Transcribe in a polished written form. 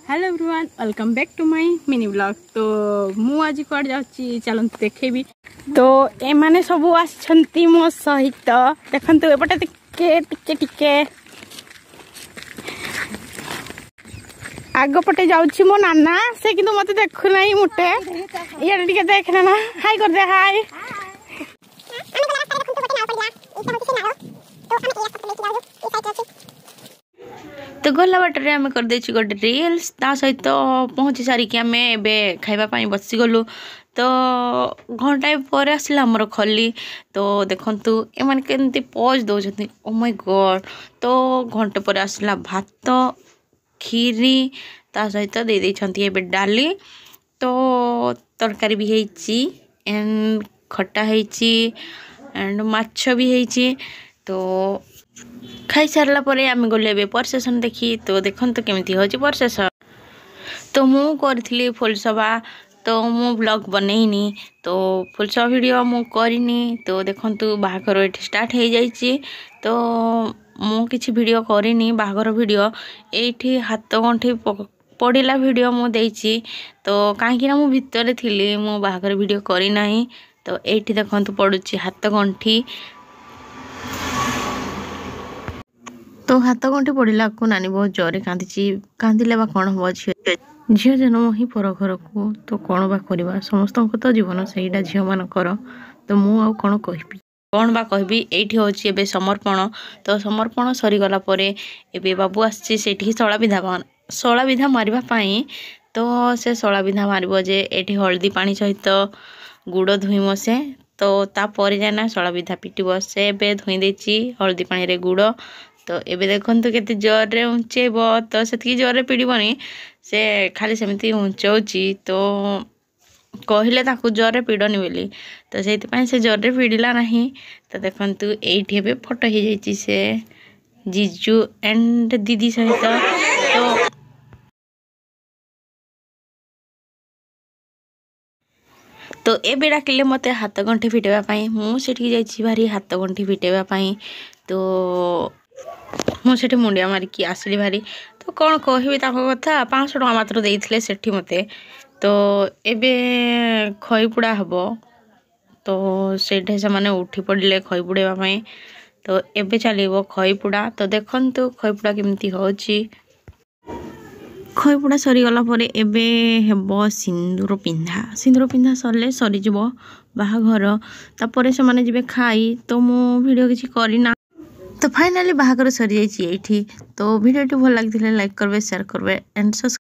Hello everyone welcome back to my mini blog. तो मु आज कड़ जाऊँगी चलते देखेबी। तो एमाने सब आछंती मो सहित देखंतु एपटे टिके टिके टिके आग पटे जाऊँगी मो नाना से किंतु मते देखु नाही मुटे इयाडे टिके देखना ना हाय कर दे हाय। तो गला बाटर आम करदे गोटे रिल्स ता सहित पहुँची सारिकी आम ए खाइबा बसीगलु। तो घंटाए पर आसला आमर खली। तो देखंतु एमाने केमती पज दौरान ओ माय गॉड। तो घंटे पर आसला भात खीरी ता सहित दे देछंती एबे डाली। तो तरकारी भी हेची एंड खट्टा हेची एंड माछ भी हेची। तो खाई सारला परे आम गले प्रोसेसन देखी। तो देखंतु केमिति होची प्रोसेसन। तो मु करथिली फुलसभा तो मु ब्लॉग बनैनी। तो फुलसभा वीडियो मु करिनी। तो देखंतु बाहागर एठी स्टार्ट हो जाइछि। तो मु किछि वीडियो करिनी बाहागर वीडियो एठी हाथ गंठी पड़िला वीडियो मु देइछि। तो काहेकि ना मु भितरे थिली मु बाहागर वीडियो करि नाही। तो एठी देखंतु पडुछि हाथ गंठी। तो हाथ गंठी पड़ा को नानी बहुत जोरे कांदी कांदिले बा कौन हम झील जन्म ही पर घर को। तो कौन बा करवा समस्त तो जीवन से झील मानकर। तो मु कौन कहबी कौन बा कहबी एठी होची एबे समर्पण। तो समर्पण सरीगला परे एबे बाबू आसी सेठी शला विधा मारिबा पाई। तो से शला विधा मारिबो जे एठी हल्दी पानी सहित गुड़ धुईम से। तो तापर जाना शला विधा पिटिब से एबे धुई देछि हल्दी पानी रे गुड़। तो एबे देखंतु केते जोर रे उंचेब। तो सेति जोर रे पिडिबनी से खाली सेमती उंचौची। तो कहले ताकू जोर रे पिडनी बोली। तो सेति पय से जोर रे पिडिला नाही। तो देखंतु एठी एबे फोटो हे जाइछि से जीजू एंड दीदी सहित। तो एबे डाकिले मते हाथ गंठी फिटेबा पई मु सेठी जाइछि भारी हाथ गंठी फिटेबा पई। तो मुझे मुंडिया मारिकी आसली भारी। तो कौन कहबी कथा 500 टका मात्र देइथिले सेठी मते। तो एबे खईपुड़ा हबो। तो सेठे से माने उठी पड़िले खईपुड़ेबा पई। तो एबे चलिबो खईपुड़ा। तो देखंतु खईपुड़ा केमती होची। खईपुड़ा सरी गला परे एबे हेबो सिंदूर पिंधा सरले सरी जिवो बाहाघर। तापरे से माने जिबे खाई। तो मु वीडियो किछि करिना। तो फाइनली बाहागर सरी जाइए। तो वीडियो भल लगी लाइक करबे शेयर करबे एंड सब्सक्राइब।